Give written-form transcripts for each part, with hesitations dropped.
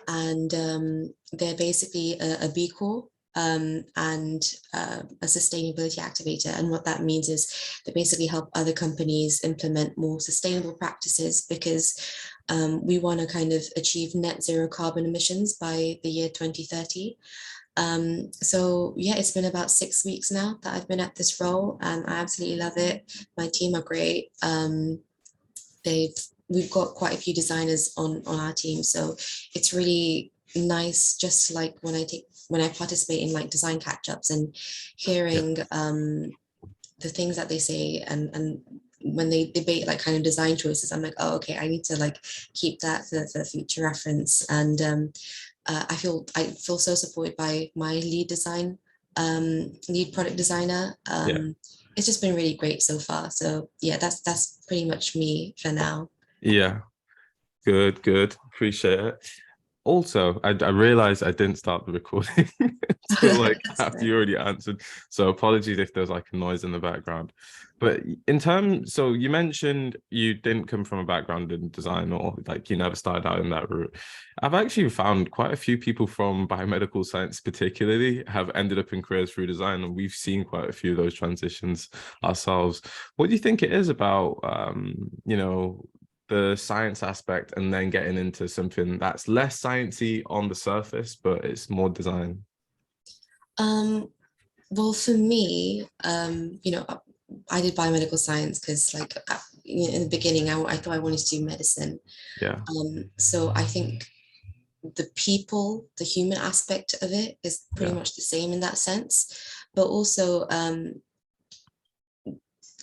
and they're basically a B Corp. And a sustainability activator. And what that means is they basically help other companies implement more sustainable practices, because we want to kind of achieve net zero carbon emissions by the year 2030. So yeah, it's been about 6 weeks now that I've been at this role, and I absolutely love it. My team are great. We've got quite a few designers on our team, so it's really nice, just like when I participate in like design catch-ups and Yeah. hearing the things that they say, and when they debate like kind of design choices, I'm like, oh, okay, I need to like keep that for future reference. And I feel so supported by my lead product designer. Yeah. It's just been really great so far. So yeah, that's pretty much me for now. Yeah. Good, good. Appreciate it. Also, I realized I didn't start the recording until like That's after fine. you already answered. So apologies if there's like a noise in the background. But in terms, so you mentioned you didn't come from a background in design, or like you never started out in that route. I've actually found quite a few people from biomedical science particularly have ended up in careers through design, and we've seen quite a few of those transitions ourselves. What do you think it is about the science aspect and then getting into something that's less sciencey on the surface, but it's more design? Um, well, for me, I did biomedical science because, like, in the beginning, I thought I wanted to do medicine. Yeah, So I think the human aspect of it is pretty yeah, much the same in that sense. But also,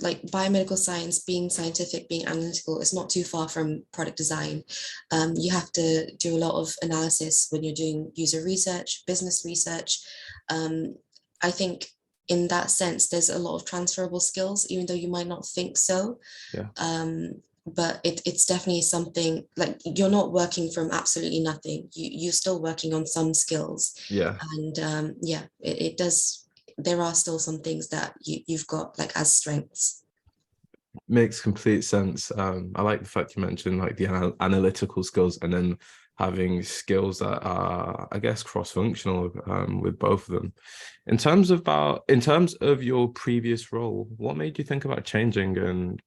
like biomedical science, being scientific, being analytical, is not too far from product design. You have to do a lot of analysis when you're doing user research, business research. Um, I think in that sense, there's a lot of transferable skills, even though you might not think so. yeah, But it's definitely something, like, you're not working from absolutely nothing. You're still working on some skills. yeah. And yeah, it does, there are still some things that you've got like as strengths. Makes complete sense. I like the fact you mentioned like the analytical skills and then having skills that are, I guess, cross-functional with both of them. In terms of your previous role, what made you think about changing and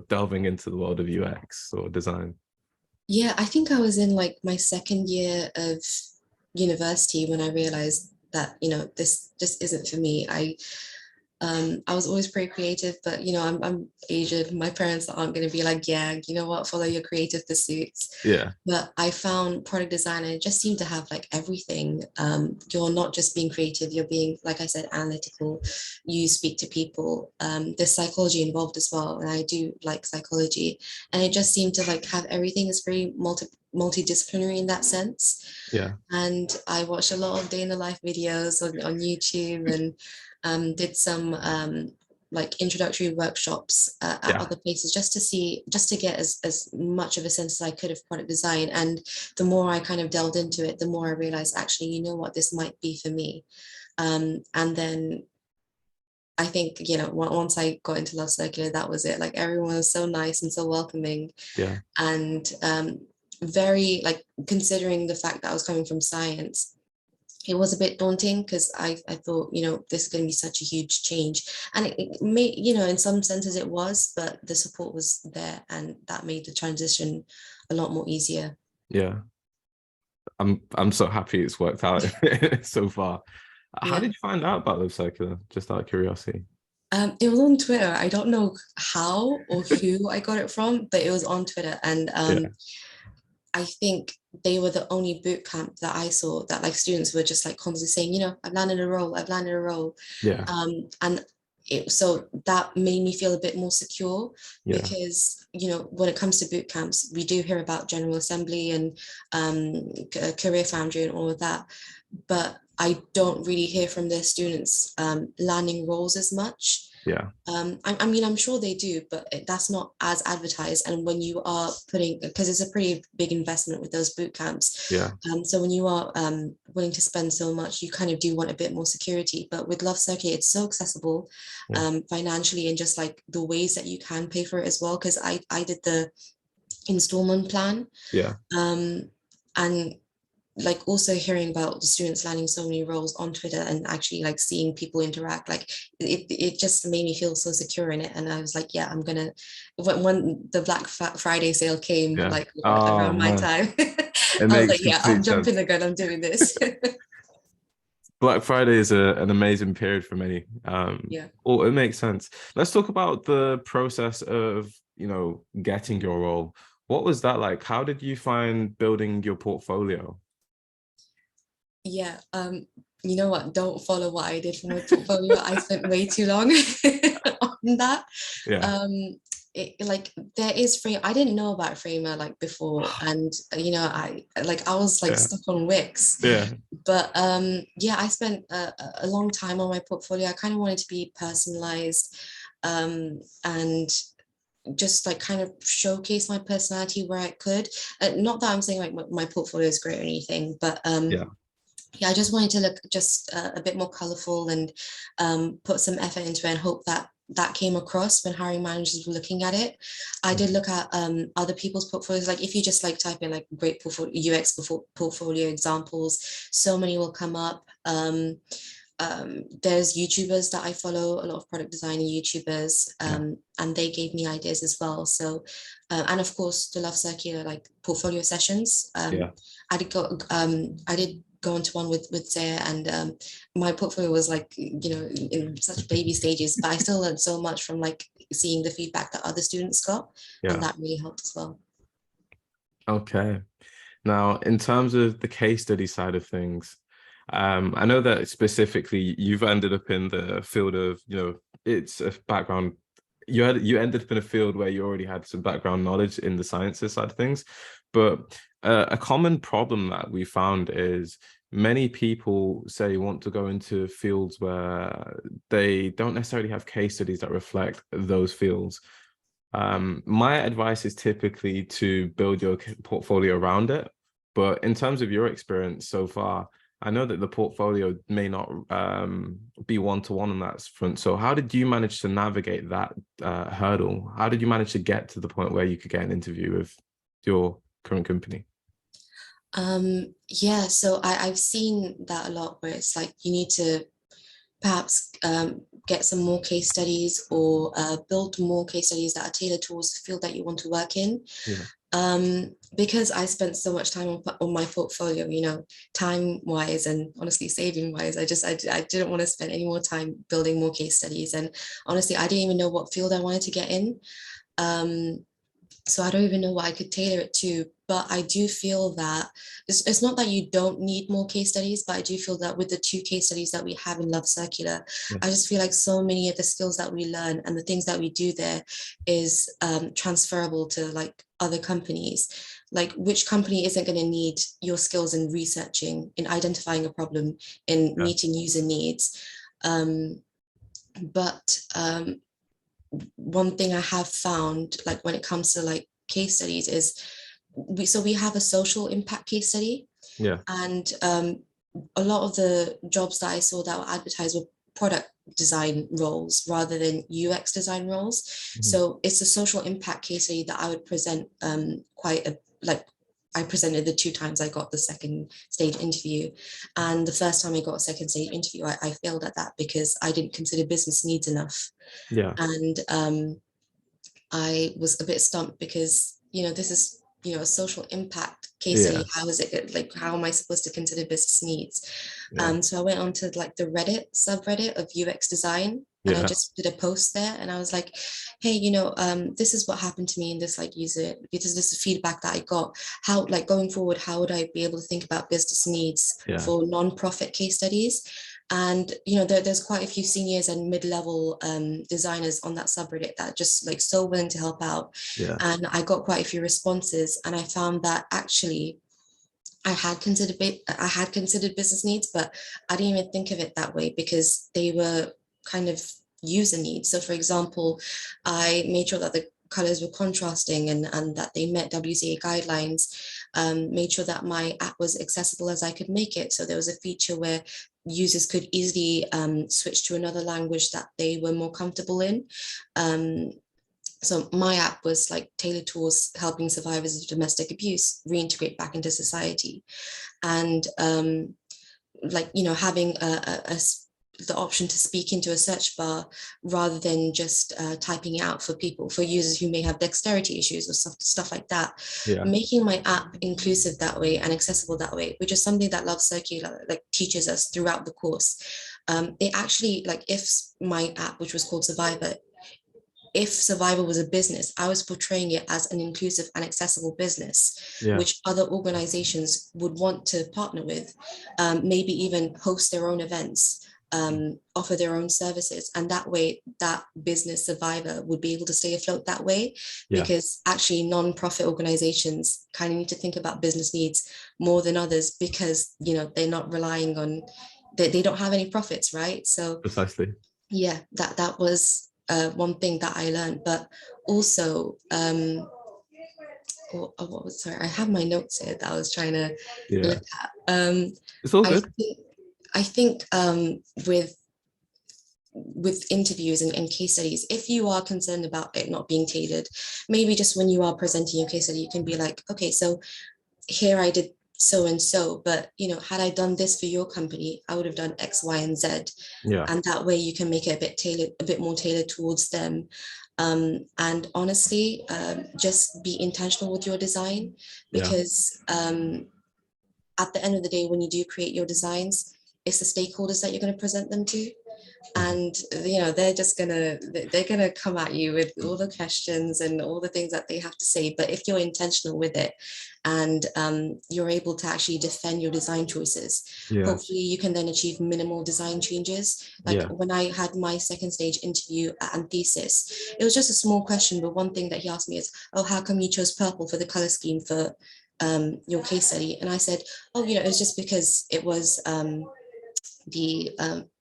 delving into the world of UX or design? Yeah, I think I was in like my second year of university when I realized that, this just isn't for me. I was always pretty creative, but I'm Asian. My parents aren't going to be like, yeah, you know what, follow your creative pursuits. Yeah, But I found product design, and it just seemed to have like everything. You're not just being creative, you're being, like I said, analytical. You speak to people. There's psychology involved as well, and I do like psychology. And it just seemed to like have everything. It's very multidisciplinary in that sense. yeah, And I watched a lot of day in the life videos on YouTube, and did some like introductory workshops at yeah, other places, just to see, just to get as much of a sense as I could of product design. And the more I kind of delved into it, the more I realized, actually, you know what, this might be for me. And then I think, once I got into Love Circular, that was it. Like, everyone was so nice and so welcoming, yeah, and very, like, considering the fact that I was coming from science, it was a bit daunting, because I thought, this is going to be such a huge change. And it may, in some senses it was, but the support was there, and that made the transition a lot more easier. yeah. I'm so happy it's worked out so far. How Yeah. did you find out about Live Circular? Just out of curiosity. It was on Twitter. I don't know how or who I got it from, but it was on Twitter. And Yeah, I think they were the only boot camp that I saw that, like, students were just like constantly saying, I've landed a role, I've landed a role. yeah, And so that made me feel a bit more secure, yeah, because, when it comes to boot camps, we do hear about General Assembly and Career Foundry and all of that. But I don't really hear from their students landing roles as much. yeah, I mean, I'm sure they do, but that's not as advertised. And when you are putting, because it's a pretty big investment with those boot camps, yeah, so when you are willing to spend so much, you kind of do want a bit more security. But with Love Circuit, it's so accessible yeah, financially, and just like the ways that you can pay for it as well. Because I did the installment plan, yeah, um, and like also hearing about the students landing so many roles on Twitter and actually like seeing people interact, like it just made me feel so secure in it. And I was like, yeah, I'm gonna, when the Friday sale came, Yeah. like Oh around my man, time, it I was makes like, yeah, I'm complete jumping sense. the gun, I'm doing this. Black Friday is an amazing period for many. Yeah. Oh, it makes sense. Let's talk about the process of, getting your role. What was that like? How did you find building your portfolio? Yeah, you know what? Don't follow what I did for my portfolio. I spent way too long on that. Yeah. Like there is frame. I didn't know about Framer like before, and I was like Yeah. stuck on Wix. Yeah. But yeah, I spent a long time on my portfolio. I kind of wanted to be personalized, and just like kind of showcase my personality where I could. Not that I'm saying like my portfolio is great or anything, but Yeah. yeah, I just wanted to look just a bit more colorful and put some effort into it and hope that that came across when hiring managers were looking at it. I did look at other people's portfolios. Like if you just like type in like great portfolio, UX portfolio examples, so many will come up. There's YouTubers that I follow, a lot of product design YouTubers, Yeah. and they gave me ideas as well. So, and of course, the Love Circular like portfolio sessions. Yeah. I did go into one with Zaya, and my portfolio was like, in such baby stages, but I still learned so much from like seeing the feedback that other students got, and Yeah. that really helped as well. Okay. Now, in terms of the case study side of things, I know that specifically you've ended up in the field of, it's a background. You ended up in a field where you already had some background knowledge in the sciences side of things, but a common problem that we found is many people say want to go into fields where they don't necessarily have case studies that reflect those fields. My advice is typically to build your portfolio around it. But in terms of your experience so far, I know that the portfolio may not be one-to-one on that front. So how did you manage to navigate that hurdle? How did you manage to get to the point where you could get an interview with your current company? Yeah, so I've seen that a lot where it's like you need to perhaps get some more case studies or build more case studies that are tailored towards the field that you want to work in. Yeah. Because I spent so much time on my portfolio, time wise and honestly saving wise, I didn't want to spend any more time building more case studies. And honestly, I didn't even know what field I wanted to get in. Um, so I don't even know what I could tailor it to, but I do feel that it's not that you don't need more case studies, but I do feel that with the 2 case studies that we have in Love Circular, Yeah. I just feel like so many of the skills that we learn and the things that we do there is transferable to like other companies. Like which company isn't going to need your skills in researching, in identifying a problem, in Yeah. meeting user needs? But one thing I have found, like when it comes to like case studies, is we have a social impact case study, Yeah. and a lot of the jobs that I saw that were advertised were product design roles rather than UX design roles. Mhm. So it's a social impact case study that I would present quite a like. I presented the 2 times I got the second stage interview. And the first time I got a second stage interview, I failed at that because I didn't consider business needs enough. Yeah. And I was a bit stumped because this is a social impact case Yeah. study. How is it like? How am I supposed to consider business needs? Yeah. So I went on to like the Reddit subreddit of UX design, and I Yeah. just did a post there, and I was like, hey, this is what happened to me in this like user, because this is feedback that I got. How like going forward, how would I be able to think about business needs Yeah. for non-profit case studies? And there's quite a few seniors and mid-level designers on that subreddit that just like so willing to help out. Yeah. And I got quite a few responses, and I found that actually I had considered business needs, but I didn't even think of it that way because they were kind of user needs. So for example, I made sure that the colors were contrasting and that they met WCA guidelines, made sure that my app was accessible as I could make it. So there was a feature where users could easily switch to another language that they were more comfortable in. Um, So my app was like tailored towards helping survivors of domestic abuse reintegrate back into society. And like, having the option to speak into a search bar rather than just typing it out for users who may have dexterity issues or stuff like that. Yeah. Making my app inclusive that way and accessible that way, which is something that Love Circular like teaches us throughout the course. It actually, like, if my app, which was called Survivor, if Survivor was a business, I was portraying it as an inclusive and accessible business, Yeah. which other organizations would want to partner with, maybe even host their own events, offer their own services. And that way, that business Survivor would be able to stay afloat that way, Yeah. because actually non-profit organizations kind of need to think about business needs more than others, because, they're not relying on, they don't have any profits, right? So Precisely. yeah, that was one thing that I learned. But also, what was, sorry, I have my notes here that I was trying to Yeah. look at. It's all I good. think I think with interviews and case studies, if you are concerned about it not being tailored, maybe just when you are presenting your case study, you can be like, okay, so here I did so and so, but had I done this for your company, I would have done X, Y, and Z. Yeah. And that way you can make it a bit more tailored towards them. And honestly, just be intentional with your design, Yeah. because at the end of the day, when you do create your designs, it's the stakeholders that you're going to present them to. Mhm. And they're gonna come at you with all the questions and all the things that they have to say. But if you're intentional with it, and you're able to actually defend your design choices, Yeah. hopefully you can then achieve minimal design changes. Like Yeah. when I had my second stage interview at Anthesis, it was just a small question, but one thing that he asked me is, oh, how come you chose purple for the color scheme for your case study? And I said, oh, it was just because it was the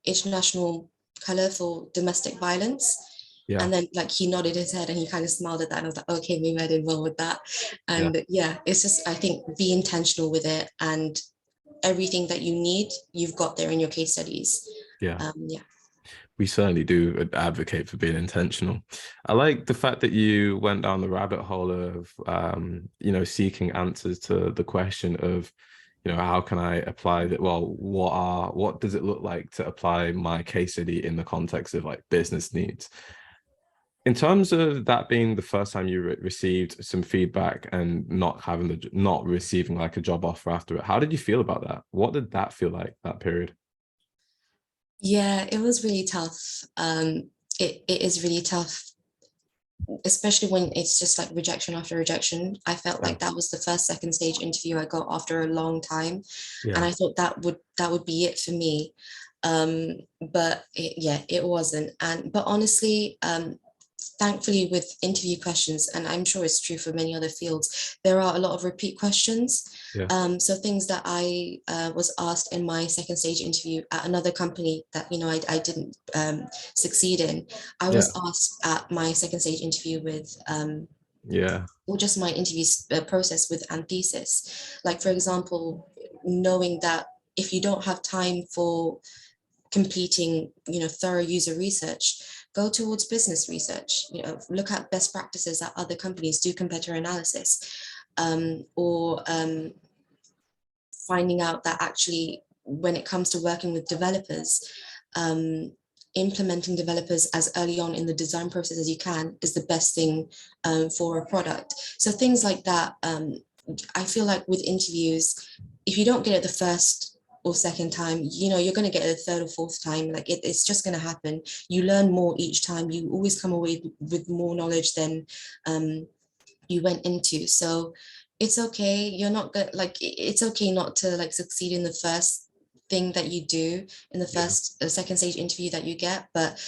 international color for domestic violence. Yeah. And then like he nodded his head and he kind of smiled at that. And I was like, okay, maybe I did well with that. Yeah. And yeah, it's just, I think, be intentional with it, and everything that you need, you've got there in your case studies. Yeah. Yeah. We certainly do advocate for being intentional. I like the fact that you went down the rabbit hole of, seeking answers to the question of, how can I apply that? Well, what does it look like to apply my case study in the context of like business needs? In terms of that being the first time you received some feedback and not receiving like a job offer after it, how did you feel about that? What did that feel like, that period? Yeah, it was really tough. It is really tough, especially when it's just like rejection after rejection. I felt Yeah. like that was the first second stage interview I got after a long time, and Yeah. I thought that would be it for me. But it wasn't. And but honestly, thankfully, with interview questions, and I'm sure it's true for many other fields, there are a lot of repeat questions. Yeah. So things that I was asked in my second stage interview at another company that I didn't succeed in, I Yeah. was asked at my second stage interview with Yeah. or just my interview process with Anthesis. Like, for example, knowing that if you don't have time for completing thorough user research, go towards business research. Look at best practices that other companies do, competitor analysis, or finding out that actually when it comes to working with developers, implementing developers as early on in the design process as you can is the best thing for a product. So things like that. I feel like with interviews, if you don't get it the first or second time, you're going to get it the third or fourth time. Like it's just going to happen. You learn more each time. You always come away with more knowledge than you went into. So it's okay. You're not good. Like it's okay not to like succeed in the first thing that you do, in the Yeah. first second stage interview that you get, but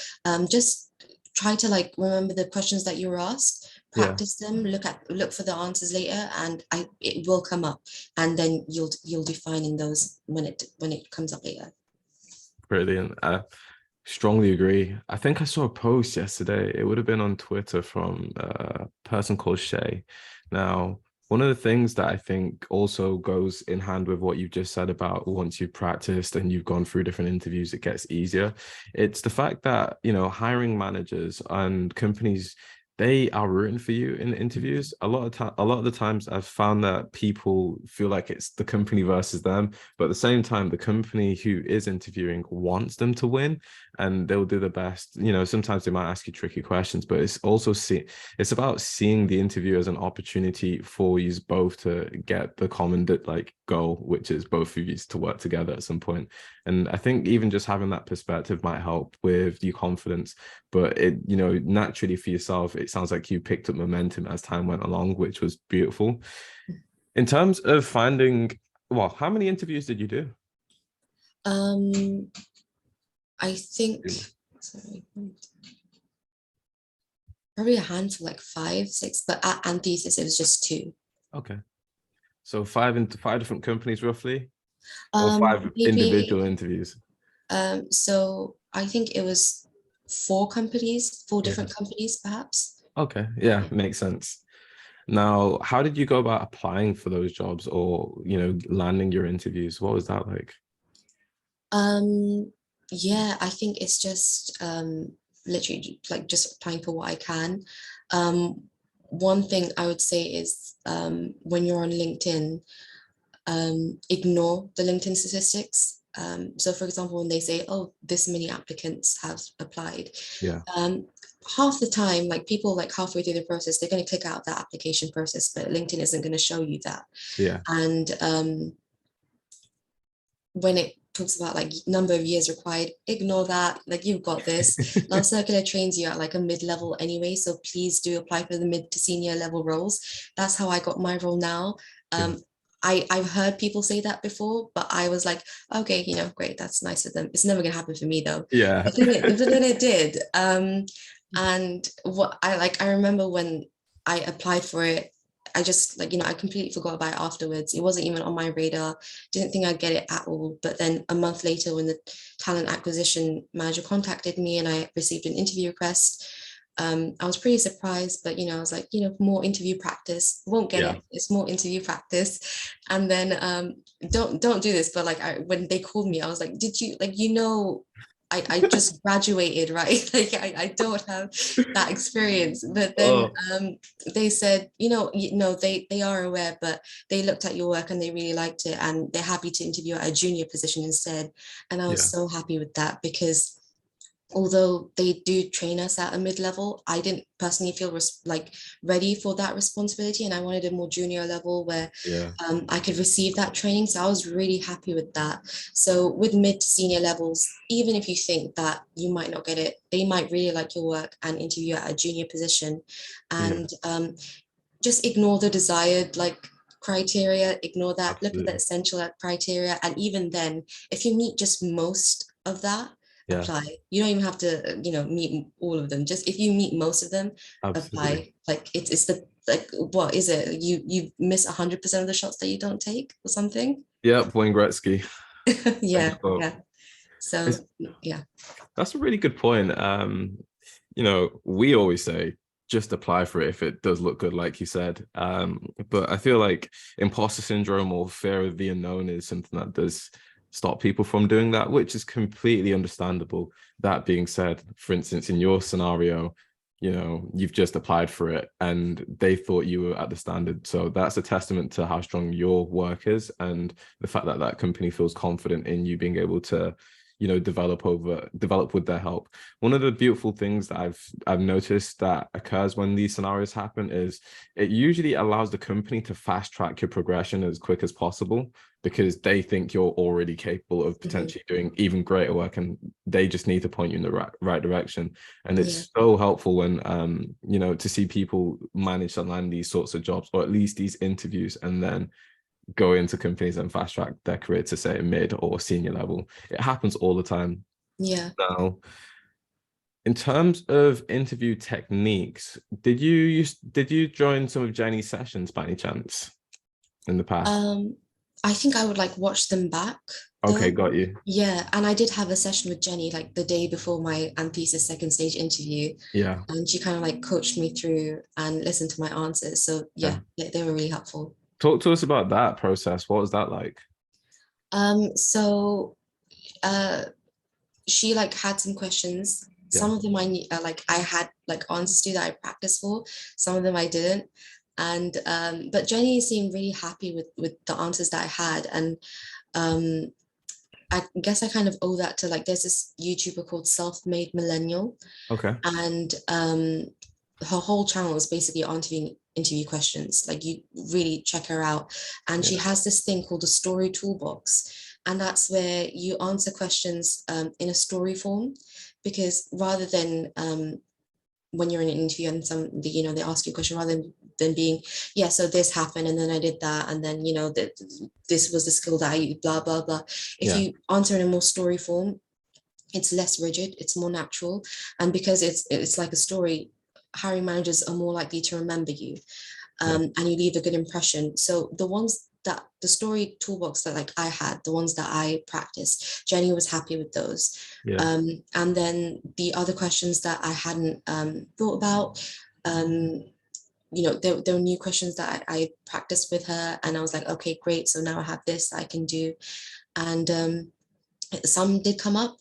just try to like remember the questions that you were asked, Yeah. practice them, look for the answers later, and it will come up, and then you'll do fine in those when it comes up later. Brilliant. I strongly agree. I think I saw a post yesterday. It would have been on Twitter from a person called Shay. Now, one of the things that I think also goes in hand with what you've just said about once you've practiced and you've gone through different interviews, it gets easier. It's the fact that, hiring managers and companies they are rooting for you in the interviews. A lot of the times I've found that people feel like it's the company versus them, but at the same time, the company who is interviewing wants them to win, and they'll do the best. You know, sometimes they might ask you tricky questions, but it's about seeing the interview as an opportunity for you both to get the common like goal, which is both of you to work together at some point. And I think even just having that perspective might help with your confidence. But it, you know, naturally for yourself, it sounds like you picked up momentum as time went along, which was beautiful. In terms of finding, well, how many interviews did you do? I think, sorry, probably a handful, like 5, 6, but at Anthesis, it was just 2. Okay. So five different companies roughly, or 5 Maybe, individual interviews? so I think it was 4 companies, 4 Yeah. different companies, perhaps. Okay. Yeah, Yeah. makes sense. Now, how did you go about applying for those jobs or, you know, landing your interviews? What was that like? Yeah, I think it's just literally like just applying for what I can. Um, One thing I would say is when you're on LinkedIn, ignore the LinkedIn statistics. So for example, when they say, oh, this many applicants have applied, Yeah. um, half the time, like people like halfway through the process, they're going to click out that application process, but LinkedIn isn't going to show you that. Yeah. And when it talks about like number of years required, ignore that. Like you've got this. Love Circular trains you at like a mid-level anyway, so please do apply for the mid to senior level roles. That's how I got my role now. Yeah. I've heard people say that before, but I was like, okay, you know, great, that's nice of them. It's never gonna happen for me though. Yeah. But then it did. And what I like, I remember when I applied for it, I just like, you know, I completely forgot about it afterwards. It wasn't even on my radar. Didn't think I'd get it at all. But then a month later, when the talent acquisition manager contacted me and I received an interview request, I was pretty surprised, but you know, I was like, you know, more interview practice. Won't get Yeah. it. It's more interview practice. And then don't do this, but like when they called me, I was like, did you like, you know, I just graduated, right? Like I don't have that experience. But then Oh, they said, you know, they are aware, but they looked at your work and they really liked it, and they're happy to interview at a junior position instead. And I was yeah. so happy with that because although they do train us at a mid-level, I didn't personally feel like ready for that responsibility, and I wanted a more junior level where Yeah. I could receive that training. So I was really happy with that. So with mid to senior levels, even if you think that you might not get it, they might really like your work and interview at a junior position, Yeah. and just ignore the desired like criteria, ignore that, look at the Absolutely. essential criteria, and even then, if you meet just most of that, Yeah. apply. You don't even have to, you know, meet all of them. Just if you meet most of them, Absolutely. apply. Like it's the like what is it? You miss 100% of the shots that you don't take or something. Yep, Wayne Gretzky. Famous Yeah, quote. yeah. So It's, yeah, that's a really good point. You know, we always say just apply for it if it does look good, like you said. But I feel like imposter syndrome or fear of the unknown is something that does stop people from doing that, which is completely understandable. That being said, for instance, in your scenario, you know, you've just applied for it and they thought you were at the standard. So that's a testament to how strong your work is and the fact that that company feels confident in you being able to, you know, develop with their help. One of the beautiful things that I've noticed that occurs when these scenarios happen is it usually allows the company to fast track your progression as quick as possible because they think you're already capable of mhm, potentially doing even greater work and they just need to point you in the right direction. And yeah, it's so helpful when you know, to see people manage to land these sorts of jobs or at least these interviews and then go into companies and fast track their career to say mid or senior level. It happens all the time. yeah. Now, in terms of interview techniques, did you join some of Jenny's sessions by any chance in the past? Um, I think I would like watch them back Okay, though. got you. Yeah, and I did have a session with Jenny like the day before my anthesis second stage interview, Yeah, and she kind of like coached me through and listened to my answers. So yeah, yeah. they were really helpful. Talk to us about that process. What was that like? So uh she like had some questions Some of them like I had like answers to that I practiced for, some of them I didn't. And but Jenny seemed really happy with the answers that I had. And um I guess I kind of owe that to, like, there's this YouTuber called Self-Made Millennial, Okay. and her whole channel is basically answering interview questions. Like, you really check her out. And she Yeah. has this thing called the story toolbox. And that's where you answer questions in a story form, because rather than when you're in an interview and they ask you a question, rather than being, yeah, so this happened and then I did that, and then this was the skill that I blah blah blah. If Yeah. you answer in a more story form, it's less rigid, it's more natural. And because it's like a story, hiring managers are more likely to remember you, Yeah. and you leave a good impression. So the story toolbox that, like, I had, the ones that I practiced, Jenny was happy with those. Yeah. And then the other questions that I hadn't thought about, there were new questions that I practiced with her, and I was like, okay, great. So now I have this I can do. And some did come up,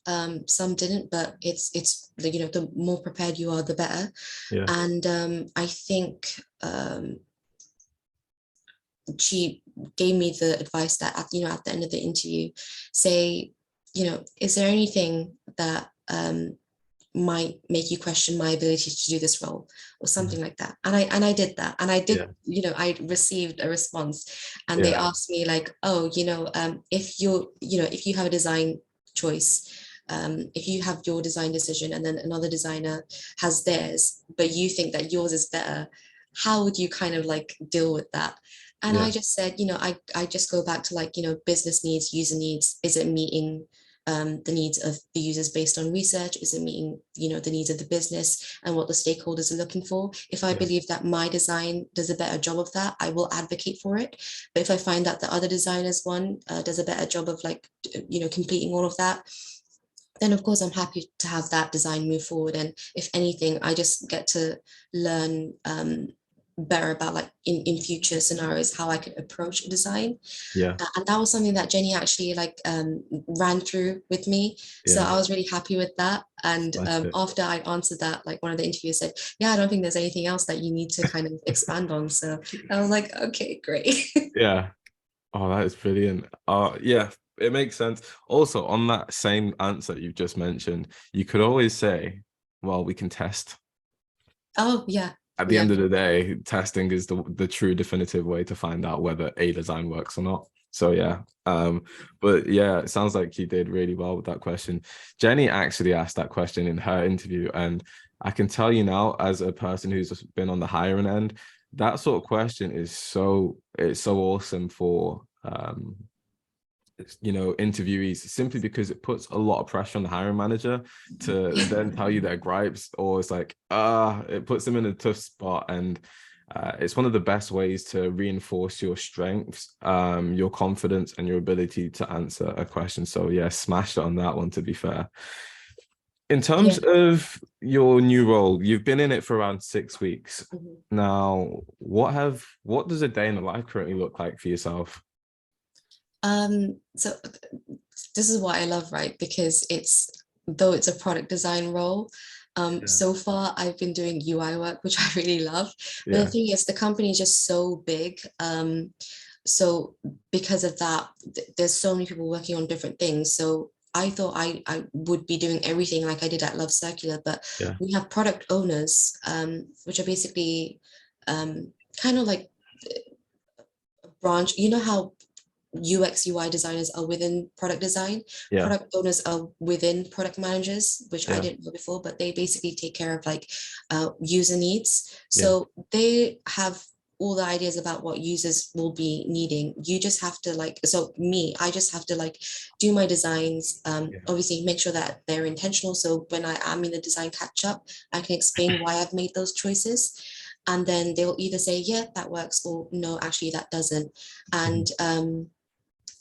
some didn't, but it's the more prepared you are, the better. Yeah. And I think she gave me the advice that at the end of the interview, say, is there anything that might make you question my ability to do this role, or something Mhm. like that. And I did that, and I did, Yeah. I received a response. And they Yeah. asked me, like, oh, if you have a design choice, if you have your design decision and then another designer has theirs, but you think that yours is better, how would you kind of like deal with that? And I Yeah. just said, I just go back to, like, business needs, user needs. Is it meeting the needs of the users based on research? Is it meeting the needs of the business and what the stakeholders are looking for? If I Yeah. believe that my design does a better job of that, I will advocate for it. But if I find that the other designers one does a better job of, like, completing all of that, then of course I'm happy to have that design move forward. And if anything, I just get to learn better about, like, in future scenarios, how I could approach a design. Yeah. And that was something that Jenny actually, like, ran through with me. So Yeah. I was really happy with that. And Smashed it. after I answered that, like, one of the interviewers said, yeah, I don't think there's anything else that you need to kind of expand on. So I was like, okay, great. Yeah. Oh, that is brilliant. Yeah, it makes sense. Also, on that same answer you just mentioned, you could always say, well, we can test. Oh, yeah. At the Yeah. end of the day, testing is the true definitive way to find out whether a design works or not. So yeah. But yeah, it sounds like you did really well with that question. Jenny actually asked that question in her interview, and I can tell you now, as a person who's been on the hiring end, that sort of question is it's so awesome for interviewees, simply because it puts a lot of pressure on the hiring manager to then tell you their gripes, or it's like it puts them in a tough spot. And it's one of the best ways to reinforce your strengths, your confidence, and your ability to answer a question. So yeah, smashed it on that one, to be fair. In Yeah. terms of your new role, you've been in it for around 6 weeks Mhm. now. What does a day in the life currently look like for yourself? So this is what I love, right? Because though it's a product design role, Yeah. so far I've been doing UI work, which I really love. But the Yeah. thing is, the company is just so big. So because of that, there's so many people working on different things. So I thought I would be doing everything like I did at Love Circular, but Yeah. we have product owners, which are basically kind of like a branch. You know how UX UI designers are within product design, Yeah. product owners are within product managers, which I Yeah. didn't know before, but they basically take care of, like, user needs. Yeah. So they have all the ideas about what users will be needing. You just have to, like, so me, I just have to, like, do my designs, Yeah. obviously make sure that they're intentional. So when I am in the design catch up, I can explain why I've made those choices. And then they'll either say, yeah, that works, or no, actually that doesn't. Mhm. And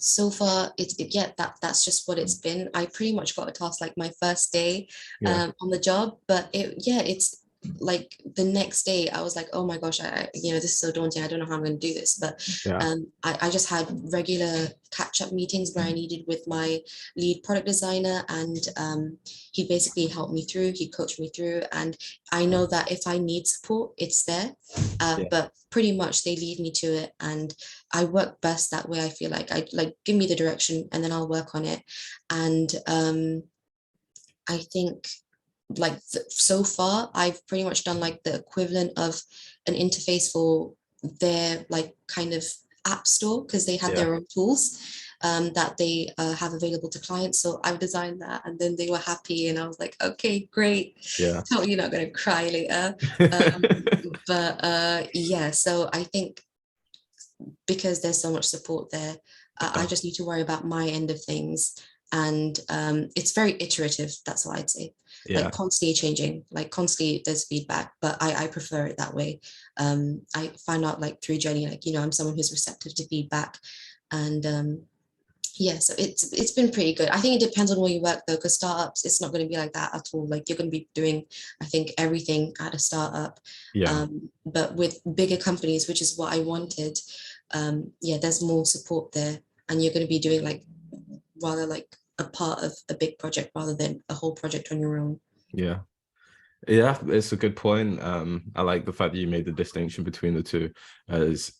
so far yeah, that's just what it's been. I pretty much got a task like my first day Yeah. on the job, but it's like the next day I was like, oh my gosh, this is so daunting. I don't know how I'm going to do this. But Yeah. I just had regular catch-up meetings where I needed with my lead product designer, and he basically helped me through, he coached me through, and I know that if I need support, it's there. Yeah. But pretty much they lead me to it, and I work best that way. I feel like I like give me the direction and then I'll work on it. And I think like so far I've pretty much done like the equivalent of an interface for their like kind of app store, because they had Yeah. their own tools that they have available to clients. So I've designed that, and then they were happy, and I was like, okay, great. Yeah. Totally not going to cry later. um, but yeah, so I think because there's so much support there, I just need to worry about my end of things. And it's very iterative. That's what I'd say. Yeah. Like constantly changing, like constantly there's feedback, but I prefer it that way. I find out like through Jenny, like, I'm someone who's receptive to feedback. And yeah, so it's been pretty good. I think it depends on where you work though, because startups, it's not going to be like that at all. Like you're going to be doing, I think, everything at a startup. Yeah. But with bigger companies, which is what I wanted, yeah, there's more support there, and you're going to be doing like rather like a part of a big project rather than a whole project on your own. Yeah. Yeah, it's a good point. I like the fact that you made the distinction between the two, as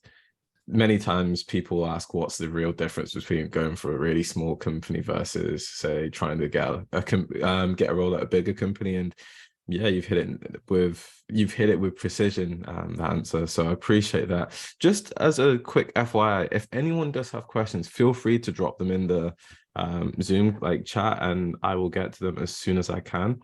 many times people ask what's the real difference between going for a really small company versus, say, trying to get get a role at a bigger company. And yeah, you've hit it with precision, the answer. So I appreciate that. Just as a quick FYI, if anyone does have questions, feel free to drop them in the Zoom like chat, and I will get to them as soon as I can.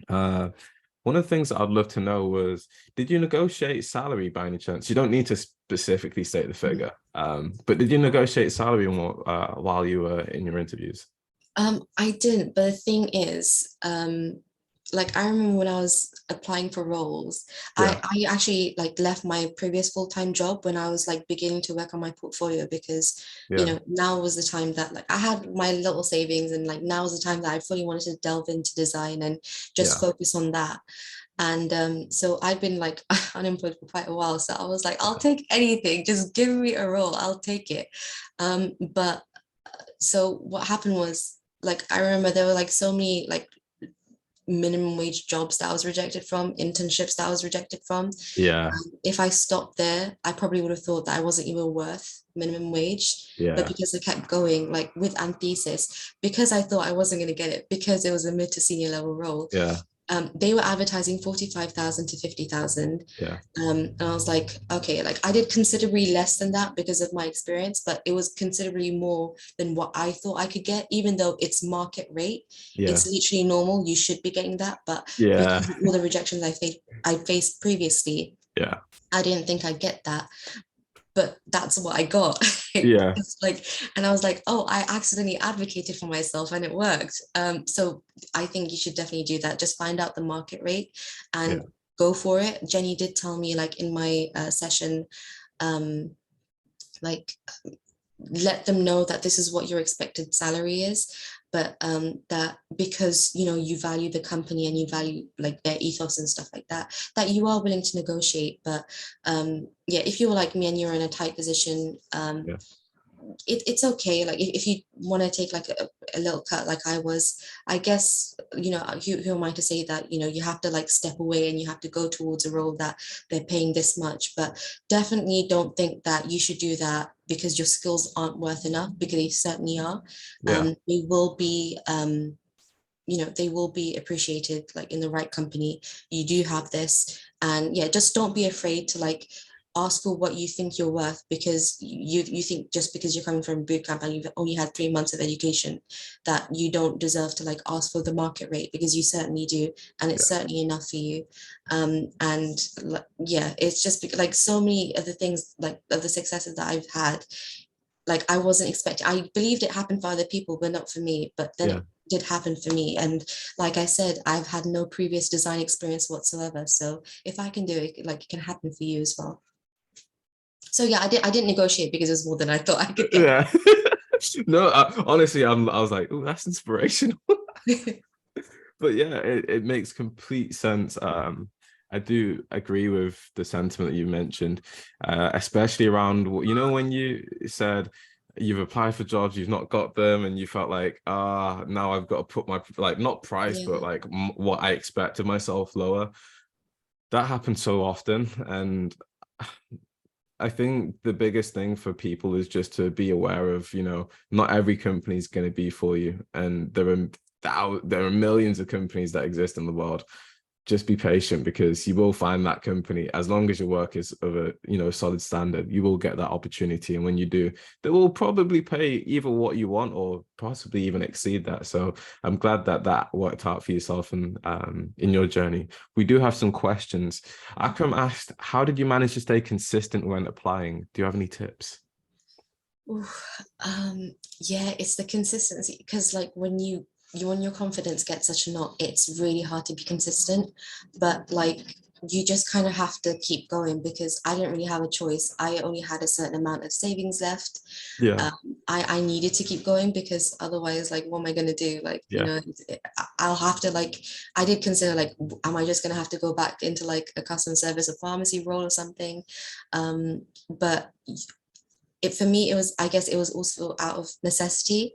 One of the things that I'd love to know was, did you negotiate salary by any chance? You don't need to specifically state the figure, but did you negotiate salary while you were in your interviews? I didn't, but the thing is, like I remember when I was applying for roles, Yeah. I actually like left my previous full-time job when I was like beginning to work on my portfolio, because Yeah. now was the time that like I had my little savings, and like now was the time that I fully wanted to delve into design and just Yeah. focus on that. And so I've been like unemployed for quite a while, so I was like, I'll take anything, just give me a role, I'll take it. But so what happened was, like I remember there were like so many like minimum wage jobs that I was rejected from, internships that I was rejected from. Yeah. If I stopped there, I probably would have thought that I wasn't even worth minimum wage. But Yeah. because I kept going, like with Anthesis, because I thought I wasn't going to get it, because it was a mid to senior level role, Yeah. they were advertising 45,000 to 50,000. Yeah. And I was like, okay, like I did considerably less than that because of my experience, but it was considerably more than what I thought I could get, even though it's market rate. Yeah. It's literally normal. You should be getting that. But Yeah. because of all the rejections I faced previously, Yeah. I didn't think I'd get that. But that's what I got. Yeah. It's like, and I was like, oh, I accidentally advocated for myself and it worked. So I think you should definitely do that. Just find out the market rate Yeah. and go for it. Jenny did tell me, like in my session, like let them know that this is what your expected salary is, but that because you value the company and you value like their ethos and stuff like that, that you are willing to negotiate. But yeah, if you're like me and you're in a tight position, Yeah. it's okay. Like if you want to take like a little cut, like I was, I guess, who am I to say that, you have to like step away and you have to go towards a role that they're paying this much. But definitely don't think that you should do that because your skills aren't worth enough, because they certainly are. Yeah. They will be, they will be appreciated like in the right company. You do have this, and yeah, just don't be afraid to like ask for what you think you're worth, because you think just because you're coming from boot camp and you've only had 3 months of education that you don't deserve to like ask for the market rate, because you certainly do, and it's Yeah. certainly enough for you. And yeah, it's just like so many of the things, like of the successes that I've had, like I wasn't expecting. I believed it happened for other people, but not for me. But then Yeah. it did happen for me. And like I said, I've had no previous design experience whatsoever. So if I can do it, like it can happen for you as well. So yeah, I didn't negotiate because it was more than I thought I could get. Yeah. No, honestly, I was like, oh, that's inspirational. But yeah, it makes complete sense. I do agree with the sentiment that you mentioned, especially around, when you said you've applied for jobs, you've not got them, and you felt like, now I've got to put my, like, not price, but Yeah. like what I expect of myself lower. That happens so often. And I think the biggest thing for people is just to be aware of, not every company is going to be for you. And there are millions of companies that exist in the world. Just be patient, because you will find that company. As long as your work is of a solid standard, you will get that opportunity, and when you do, they will probably pay either what you want or possibly even exceed that. So I'm glad that that worked out for yourself and in your journey. We do have some questions. Akram asked, how did you manage to stay consistent when applying? Do you have any tips? Ooh, yeah, it's the consistency, because like when your confidence gets such a knock, it's really hard to be consistent. But like you just kind of have to keep going, because I didn't really have a choice. I only had a certain amount of savings left. Yeah, I needed to keep going, because otherwise, like, what am I gonna do? Like, yeah, I'll have to like. I did consider like, am I just gonna have to go back into like a customer service or pharmacy role or something? But it for me, it was, I guess it was also out of necessity.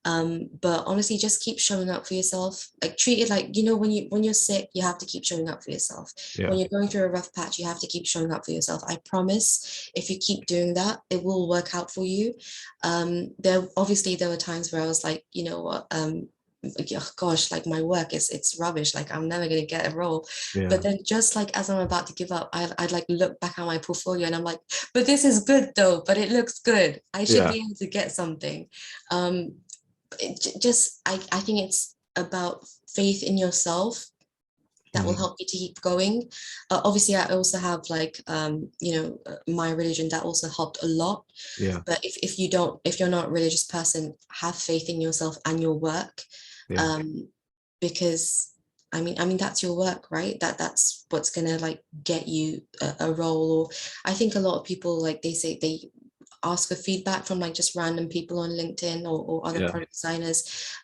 But honestly, just keep showing up for yourself. Like, treat it like, when you're sick, you have to keep showing up for yourself. yeah, When you're going through a rough patch, you have to keep showing up for yourself. I promise, if you keep doing that, it will work out for you. There were times where I was like, you know what, gosh, like my work is, it's rubbish, like I'm never going to get a role. But yeah, then, just like as I'm about to give up, I'd like look back at my portfolio and I'm like, but this is good though, but it looks good, I should yeah, be able to get something. um just, I think it's about faith in yourself that will mhm, help you to keep going. Obviously, I also have like, my religion that also helped a lot. yeah, But if you're not a religious person, have faith in yourself and your work. yeah, um because I mean that's your work, right? That's what's gonna like get you a role. Or I think a lot of people, like, they say they ask for feedback from like just random people on LinkedIn, or other yeah, product designers.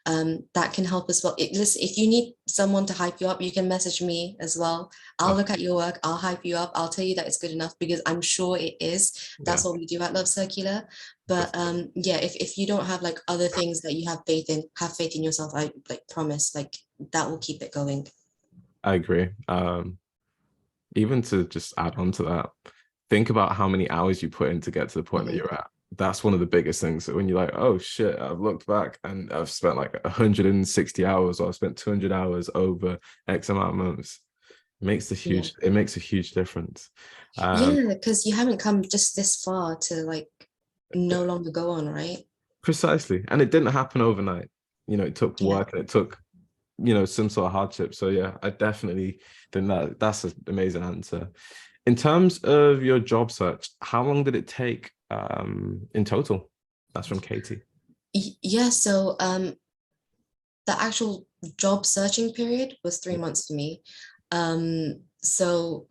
That can help as well. Listen, if you need someone to hype you up, you can message me as well. I'll look okay, at your work, I'll hype you up, I'll tell you that it's good enough, because I'm sure it is. yeah. That's what we do at Love Circular. But yeah, if you don't have like other things that you have faith in, have faith in yourself. I like promise, like, that will keep it going. I agree. Even to just add on to that, think about how many hours you put in to get to the point that Mhm. you're at. That's one of the biggest things. When you're like, oh shit, I've looked back and I've spent like 160 hours, or I've spent 200 hours over X amount of months. Yeah. It makes a huge difference. Um, Yeah, because you haven't come just this far to like no longer go on, right? precisely. And it didn't happen overnight. It took Yeah. work and it took, some sort of hardship. So yeah, I definitely think that's an amazing answer. In terms of your job search, how long did it take in total? That's from Katie. Yeah, so the actual job searching period was 3 months for me. So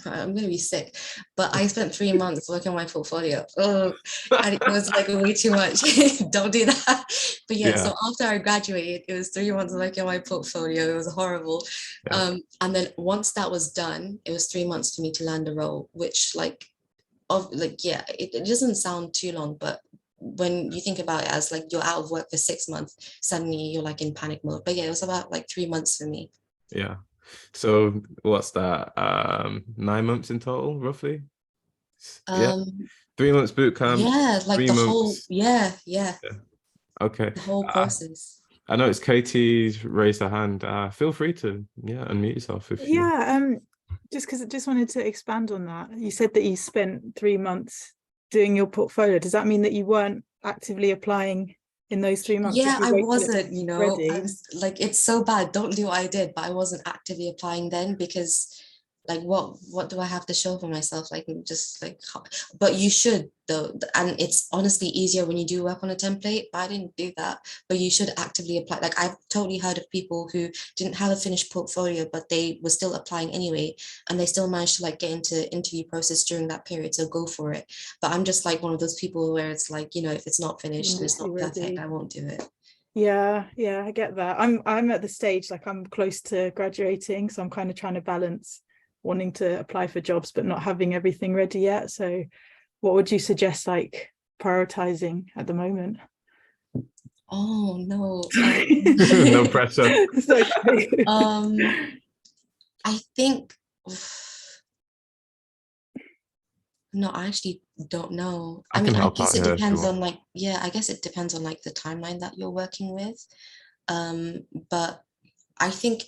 I'm gonna be sick, but I spent 3 months working on my portfolio. Oh, and it was like way too much. Don't do that. But yeah, Yeah, so after I graduated, it was 3 months working on my portfolio. It was horrible. yeah, And then once that was done, it was 3 months for me to land a role, which yeah, it doesn't sound too long, but when you think about it as like you're out of work for 6 months, suddenly you're like in panic mode. But yeah, it was about like 3 months for me. yeah. So what's that? 9 months in total, roughly? Yeah. Um, 3 months boot camp, yeah, like three the whole, months. yeah, yeah, Yeah. Okay. the whole Uh, process. I know it's Katie's raised her hand. Feel free to, yeah, unmute yourself if you. Yeah, just because I just wanted to expand on that. You said that you spent 3 months doing your portfolio. Does that mean that you weren't actively applying in those 3 months? Did Yeah, you I wait till it wasn't, was I ready? was like, it's so bad. Don't do what I did, but I wasn't actively applying then, because like what do I have to show for myself? Like, just like but you should though. And it's honestly easier when you do work on a template, but I didn't do that. But you should actively apply. Like, I've totally heard of people who didn't have a finished portfolio, but they were still applying anyway, and they still managed to like get into interview process during that period. So go for it. But I'm just like one of those people where it's like, if it's not finished and Right, it's you're not perfect, ready. I won't do it. Yeah, I get that. I'm at the stage, like, I'm close to graduating, so I'm kind of trying to balance wanting to apply for jobs but not having everything ready yet. So what would you suggest, like, prioritizing at the moment? Oh no. No pressure. It's okay. I think no, I actually don't know. I I can mean, I help guess out it here if you depends want. on like, yeah, I guess it depends on like the timeline that you're working with. But I think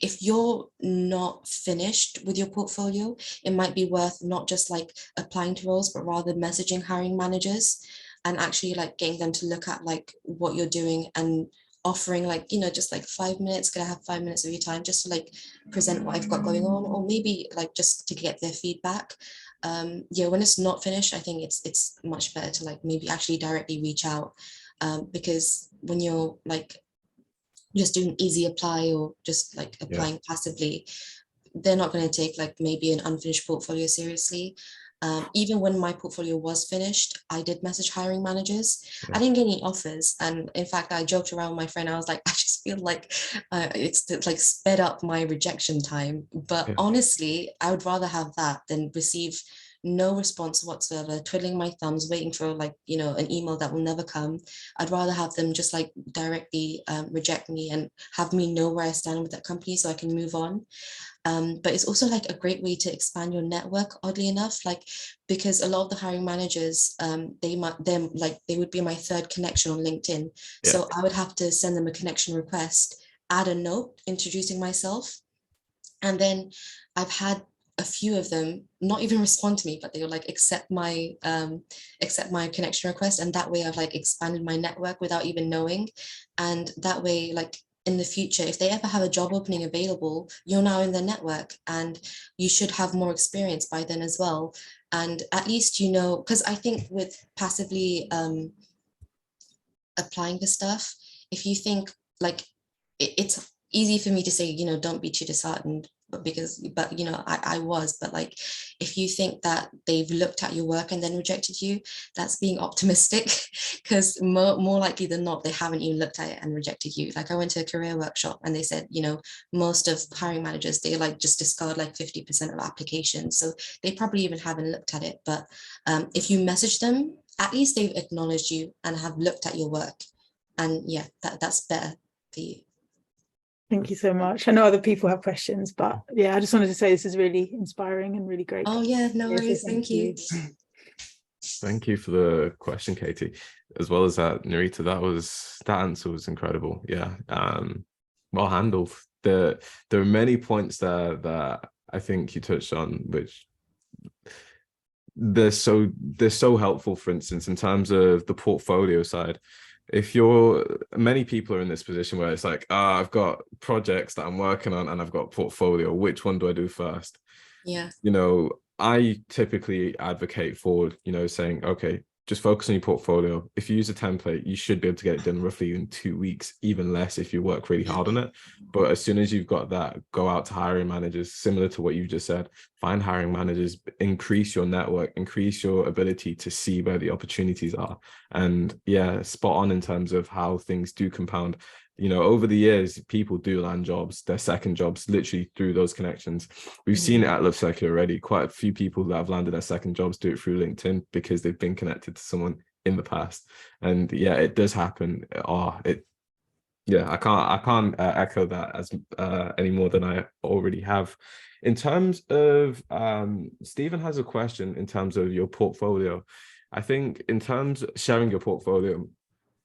if you're not finished with your portfolio, it might be worth not just like applying to roles, but rather messaging hiring managers and actually like getting them to look at like what you're doing and offering like, just like 5 minutes, could I have 5 minutes of your time just to like present what I've got going on, or maybe like just to get their feedback. Yeah, when it's not finished, I think it's much better to like maybe actually directly reach out, because when you're like just doing easy apply or just like Yeah. applying passively, they're not going to take like maybe an unfinished portfolio seriously. Even when my portfolio was finished, I did message hiring managers. Yeah. I didn't get any offers, and in fact, I joked around with my friend. I was like, I just feel like it's like sped up my rejection time. But Yeah. honestly, I would rather have that than receive no response whatsoever, twiddling my thumbs, waiting for like an email that will never come. I'd rather have them just like directly reject me and have me know where I stand with that company so I can move on. But it's also like a great way to expand your network, oddly enough, like because a lot of the hiring managers, they would be my third connection on LinkedIn. Yeah. So I would have to send them a connection request, add a note introducing myself. And then I've had a few of them not even respond to me, but they will like accept my connection request. And that way I've like expanded my network without even knowing. And that way, like in the future, if they ever have a job opening available, you're now in their network and you should have more experience by then as well. And at least, because I think with passively applying to stuff, if you think like it's easy for me to say, don't be too disheartened, but I was, but like if you think that they've looked at your work and then rejected you, that's being optimistic, because more likely than not they haven't even looked at it and rejected you. Like I went to a career workshop and they said, most of hiring managers, they like just discard like 50% of applications, so they probably even haven't looked at it. But if you message them, at least they've acknowledged you and have looked at your work, and yeah, that's better for you. Thank you so much. I know other people have questions, but yeah, I just wanted to say this is really inspiring and really great. Oh yeah, no worries. Thank you. Thank you for the question, Katie, as well as that, Nourita. That answer was incredible. Yeah, well handled. There are many points there that I think you touched on, which they're so helpful. For instance, in terms of the portfolio side, many people are in this position where it's like, I've got projects that I'm working on and I've got portfolio. Which one do I do first? Yeah. I typically advocate for, saying, okay, just focus on your portfolio. If you use a template, you should be able to get it done roughly in 2 weeks, even less if you work really hard on it. But as soon as you've got that, go out to hiring managers, similar to what you just said, find hiring managers, increase your network, increase your ability to see where the opportunities are. And yeah, spot on in terms of how things do compound. Over the years, people do land jobs, their second jobs, literally through those connections. We've seen it at Love Circular already. Quite a few people that have landed their second jobs do it through LinkedIn because they've been connected to someone in the past. And yeah, it does happen. I can't echo that as any more than I already have. In terms of, Stephen has a question in terms of your portfolio. I think in terms of sharing your portfolio,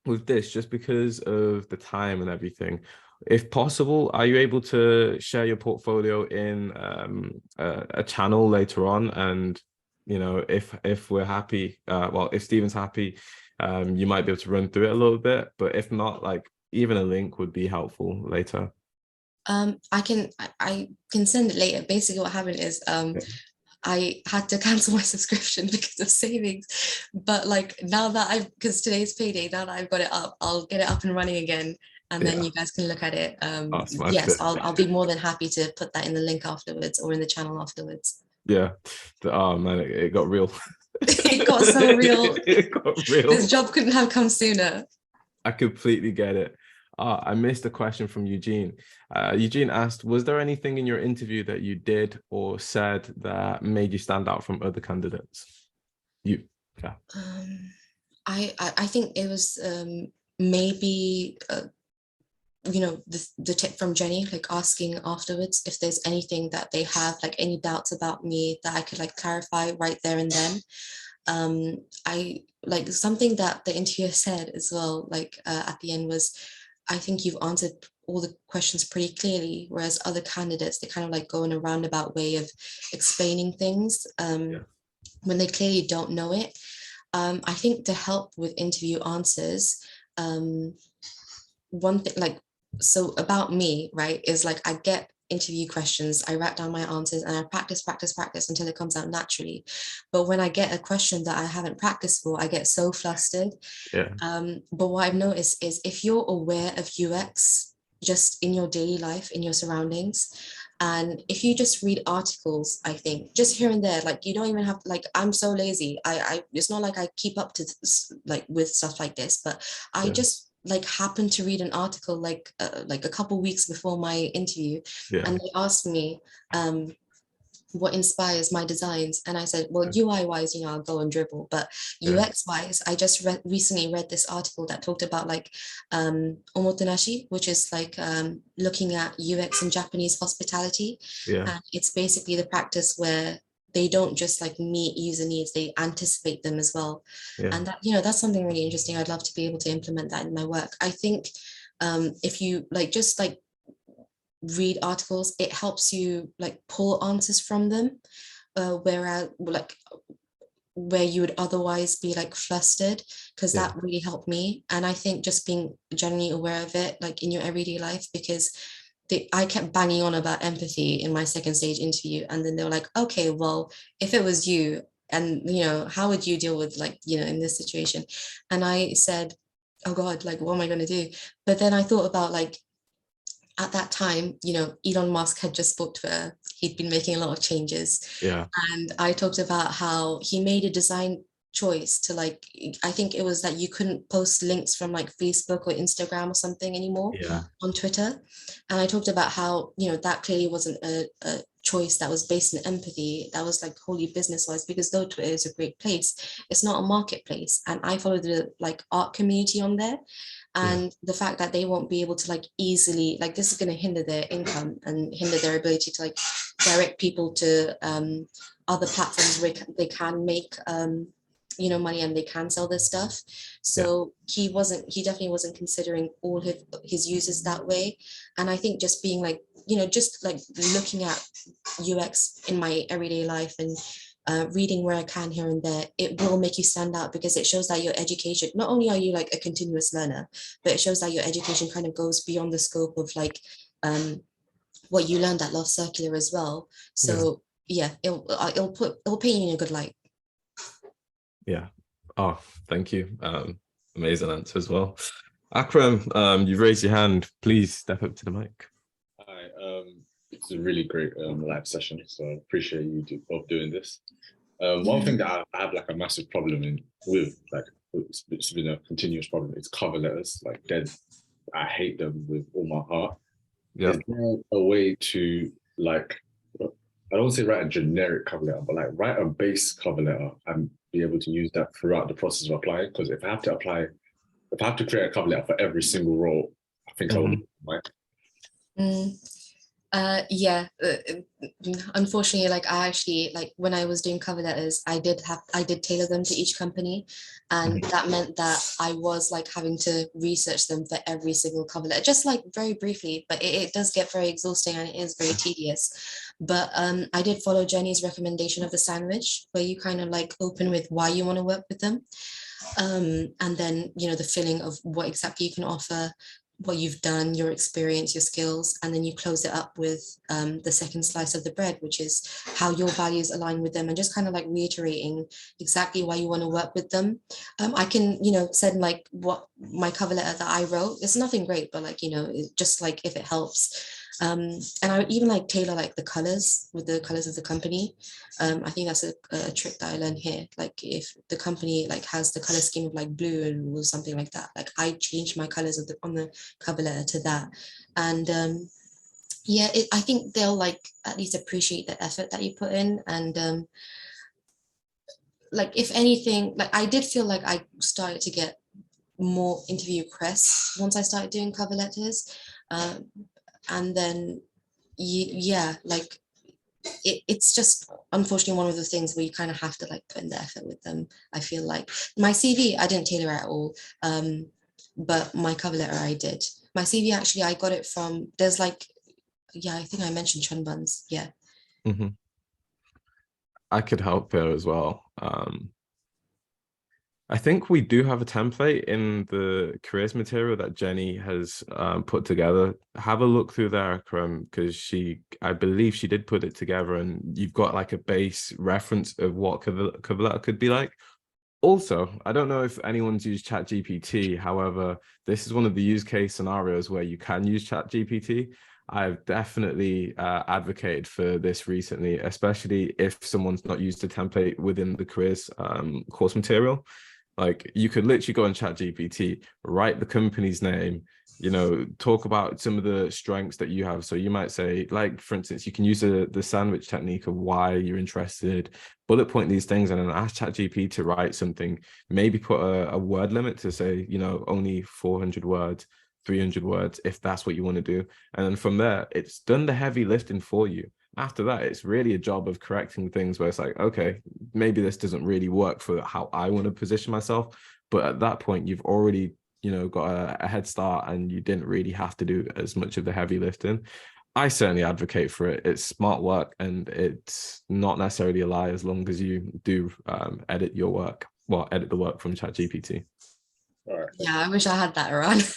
with this, just because of the time and everything, if possible, are you able to share your portfolio in a channel later on? And if we're happy, if Stephen's happy, you might be able to run through it a little bit. But if not, like even a link would be helpful later. I can send it later. Basically what happened is I had to cancel my subscription because of savings, but like now that because today's payday, now that I've got it up, I'll get it up and running again, and then you guys can look at it. Yes, I'll be more than happy to put that in the link afterwards or in the channel afterwards. Yeah. Oh man, it got real. It got so real. It got real. This job couldn't have come sooner. I completely get it. I missed a question from Eugene. Eugene asked, was there anything in your interview that you did or said that made you stand out from other candidates? Yeah. I think it was maybe the tip from Jenny, like asking afterwards if there's anything that they have, like any doubts about me that I could like clarify right there and then. I like something that the interviewer said as well, like at the end was, I think you've answered all the questions pretty clearly, whereas other candidates, they kind of like go in a roundabout way of explaining things when they clearly don't know it. I think to help with interview answers, one thing, like, so about me, right, is like I get interview questions, I write down my answers and I practice until it comes out naturally. But when I get a question that I haven't practiced for, I get so flustered. Yeah. But what I've noticed is if you're aware of UX just in your daily life, in your surroundings, and if you just read articles, I think just here and there, like you don't even have, like, I'm so lazy. I it's not like I keep up to this, like with stuff like this, but I just like happened to read an article like a couple weeks before my interview, and they asked me what inspires my designs, and I said, well, UI wise, I'll go and dribble, but UX wise, I just recently read this article that talked about like omotenashi, which is like looking at UX in Japanese hospitality. And it's basically the practice where they don't just like meet user needs, they anticipate them as well. And that, that's something really interesting. I'd love to be able to implement that in my work. I think if you like just like read articles, it helps you like pull answers from them, whereas like where you would otherwise be like flustered, because that really helped me. And I think just being generally aware of it like in your everyday life, because I kept banging on about empathy in my second stage interview, and then they were like, okay, well, if it was you, and how would you deal with like in this situation? And I said, oh God, like what am I going to do? But then I thought about like, at that time, Elon Musk had just bought Twitter. He'd been making a lot of changes. And I talked about how he made a design choice to like, I think it was that you couldn't post links from like Facebook or Instagram or something anymore on Twitter. And I talked about how, that clearly wasn't a choice that was based in empathy. That was like wholly business wise, because though Twitter is a great place, it's not a marketplace. And I follow the like art community on there. And the fact that they won't be able to like easily, like this is going to hinder their income and hinder their ability to like direct people to other platforms where they can make money and they can sell their stuff. So he definitely wasn't considering all his users that way. And I think just being like, just like looking at UX in my everyday life and reading where I can here and there, it will make you stand out, because it shows that your education, not only are you like a continuous learner, but it shows that your education kind of goes beyond the scope of like what you learned at Love Circular as well. So it'll paint you in a good light. Oh, thank you. Amazing answer as well. Akram, you've raised your hand. Please step up to the mic. Hi, it's a really great live session, so I appreciate you both doing this. One thing that I have like a massive problem with, like it's been a continuous problem, is cover letters. Like I hate them with all my heart. Is there a way to like, I don't say write a generic cover letter, but like write a base cover letter and be able to use that throughout the process of applying? Because if I have to create a cover letter for every single role, I think I would. Unfortunately, like I actually, like when I was doing cover letters, I did tailor them to each company, and that meant that I was like having to research them for every single cover letter, just like very briefly, but it does get very exhausting and it is very tedious. But I did follow Jenny's recommendation of the sandwich, where you kind of like open with why you want to work with them, and then the filling of what exactly you can offer, what you've done, your experience, your skills, and then you close it up with the second slice of the bread, which is how your values align with them, and just kind of like reiterating exactly why you want to work with them. I can, send like what my cover letter that I wrote. It's nothing great, but like, just like if it helps. And I would even like tailor like the colors with the colors of the company. I think that's a trick that I learned here. Like if the company like has the color scheme of like blue or something like that, like I changed my colors of on the cover letter to that. And yeah, I think they'll like at least appreciate the effort that you put in. And like if anything, like I did feel like I started to get more interview requests once I started doing cover letters. And then yeah, like it's just unfortunately one of the things where you kind of have to like put in the effort with them. I feel like my CV I didn't tailor at all, but my cover letter I did. My CV actually I got it from, there's like, yeah, I think I mentioned Chun Buns. Yeah. Mm-hmm. I could help there as well. I think we do have a template in the careers material that Jenny has put together. Have a look through there, Akram, because I believe she did put it together, and you've got like a base reference of what cover letter could be like. Also, I don't know if anyone's used ChatGPT. However, this is one of the use case scenarios where you can use ChatGPT. I've definitely advocated for this recently, especially if someone's not used a template within the careers course material. Like you could literally go on ChatGPT, write the company's name, talk about some of the strengths that you have. So you might say, like, for instance, you can use the sandwich technique of why you're interested, bullet point these things, and then ask ChatGPT to write something, maybe put a word limit to say, only 400 words, 300 words, if that's what you want to do. And then from there, it's done the heavy lifting for you. After that, it's really a job of correcting things where it's like, okay, maybe this doesn't really work for how I want to position myself. But at that point, you've already, got a head start, and you didn't really have to do as much of the heavy lifting. I certainly advocate for it. It's smart work, and it's not necessarily a lie as long as you do edit your work. Well, edit the work from ChatGPT. All right. Yeah, I wish I had that around.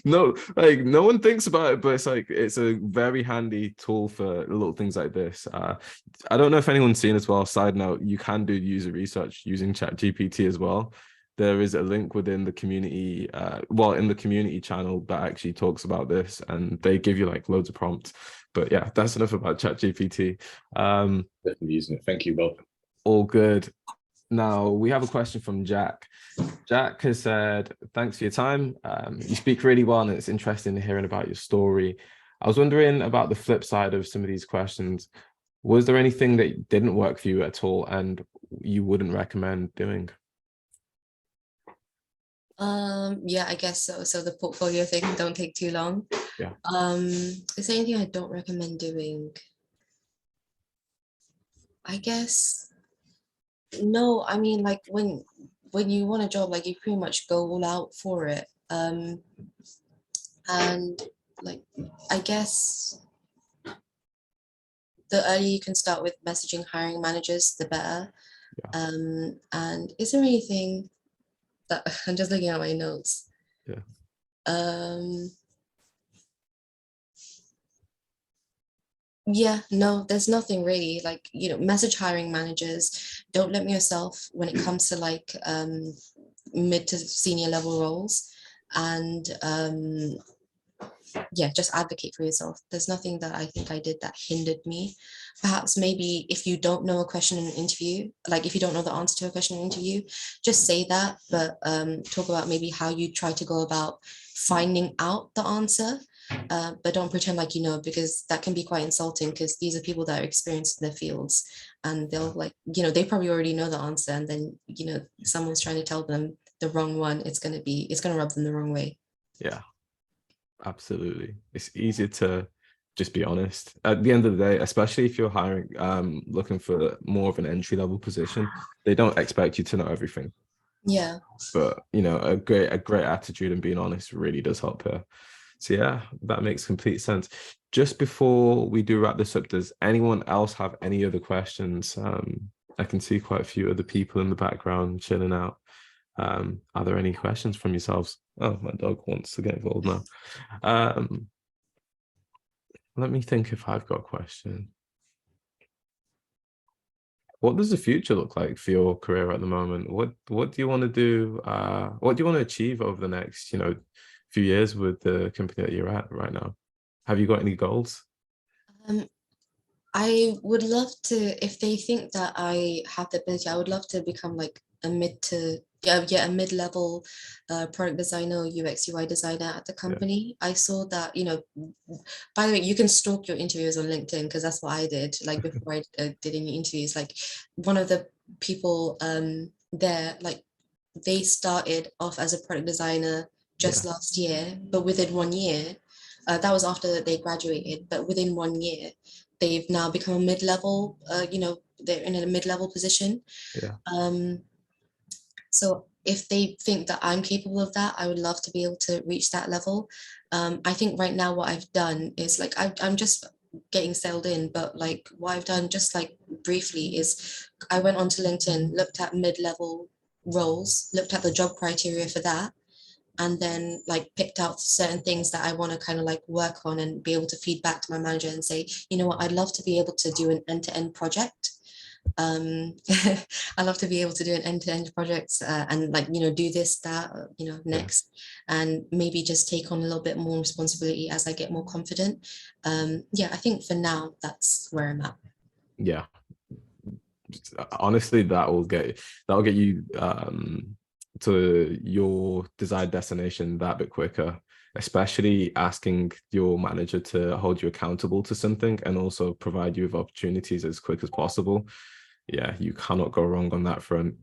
No, like no one thinks about it, but it's a very handy tool for little things like this. I don't know if anyone's seen as well, side note, you can do user research using ChatGPT as well. There is a link within the community, in the community channel that actually talks about this, and they give you like loads of prompts. But yeah, that's enough about ChatGPT. Definitely using it. Thank you both. All good. Now we have a question from Jack. Jack has said, thanks for your time. You speak really well, and it's interesting hearing about your story. I was wondering about the flip side of some of these questions. Was there anything that didn't work for you at all and you wouldn't recommend doing? Yeah, I guess so. So the portfolio thing, don't take too long. Yeah. Is there anything I don't recommend doing? I guess no. I mean, like when you want a job, like you pretty much go all out for it. And like I guess the earlier you can start with messaging hiring managers, the better. Yeah. And is there anything that I'm just looking at my notes? Yeah. Yeah, no, there's nothing really. Like, message hiring managers, don't limit yourself when it comes to like mid to senior level roles. And yeah, just advocate for yourself. There's nothing that I think I did that hindered me. Perhaps maybe if you don't know a question in an interview, like if you don't know the answer to a question in an interview, just say that, but talk about maybe how you try to go about finding out the answer. But don't pretend like you know, because that can be quite insulting, because these are people that are experienced in their fields, and they'll like, they probably already know the answer, and then, someone's trying to tell them the wrong one, it's going to rub them the wrong way. Yeah, absolutely. It's easier to just be honest. At the end of the day, especially if you're hiring, looking for more of an entry-level position, they don't expect you to know everything. Yeah. But, a great attitude and being honest really does help here. So yeah, that makes complete sense. Just before we do wrap this up, does anyone else have any other questions? I can see quite a few other people in the background chilling out. Are there any questions from yourselves? Oh, my dog wants to get involved now. Let me think if I've got a question. What does the future look like for your career at the moment? What do you want to do? What do you want to achieve over the next, few years with the company that you're at right now? have you got any goals? I would love to, if they think that I have the ability, I would love to become like a mid-level product designer, UX UI designer at the company. I saw that, by the way, you can stalk your interviews on LinkedIn, because that's what I did, like before I did any interviews. Like one of the people there, like they started off as a product designer just last year, but within 1 year, that was after they graduated, but within 1 year, they've now become a mid-level, they're in a mid-level position. Yeah. So if they think that I'm capable of that, I would love to be able to reach that level. I think right now what I've done is like, I'm just getting settled in, but like what I've done just like briefly is I went onto LinkedIn, looked at mid-level roles, looked at the job criteria for that, and then like picked out certain things that I want to kind of like work on and be able to feed back to my manager and say, you know what, I'd love to be able to do an end-to-end project. I love to be able to do an end-to-end project and like, do this, that, next, and maybe just take on a little bit more responsibility as I get more confident. I think for now, that's where I'm at. Yeah. Honestly, that'll get you to your desired destination that bit quicker, especially asking your manager to hold you accountable to something and also provide you with opportunities as quick as possible. Yeah, you cannot go wrong on that front.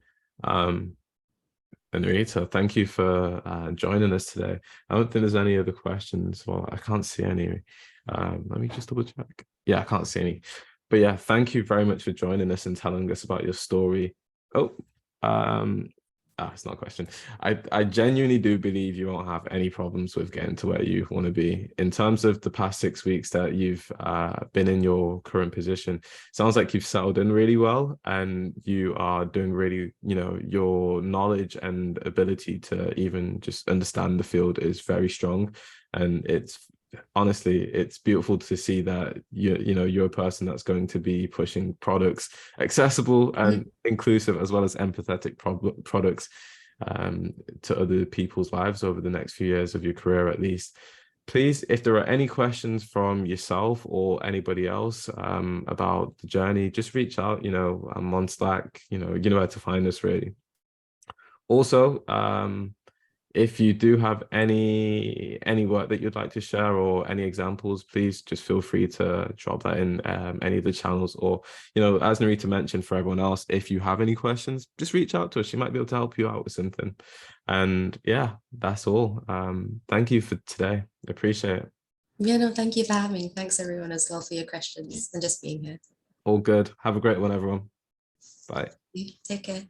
And Nourita, thank you for joining us today. I don't think there's any other questions. Well, I can't see any. Let me just double check. Yeah, I can't see any. But yeah, thank you very much for joining us and telling us about your story. It's not a question. I genuinely do believe you won't have any problems with getting to where you want to be. In terms of the past 6 weeks that you've been in your current position, sounds like you've settled in really well and you are doing really, your knowledge and ability to even just understand the field is very strong. And honestly, it's beautiful to see that you're a person that's going to be pushing products accessible and inclusive, as well as empathetic products to other people's lives over the next few years of your career, at least. Please, if there are any questions from yourself or anybody else about the journey, just reach out. I'm on Slack. You know where to find us, really. Also, if you do have any work that you'd like to share or any examples, please just feel free to drop that in any of the channels. Or, as Nourita mentioned, for everyone else, if you have any questions, just reach out to us. She might be able to help you out with something. And yeah, that's all. Thank you for today. I appreciate it. Yeah, no, thank you for having me. Thanks everyone as well for your questions and just being here. All good. Have a great one, everyone. Bye. Take care.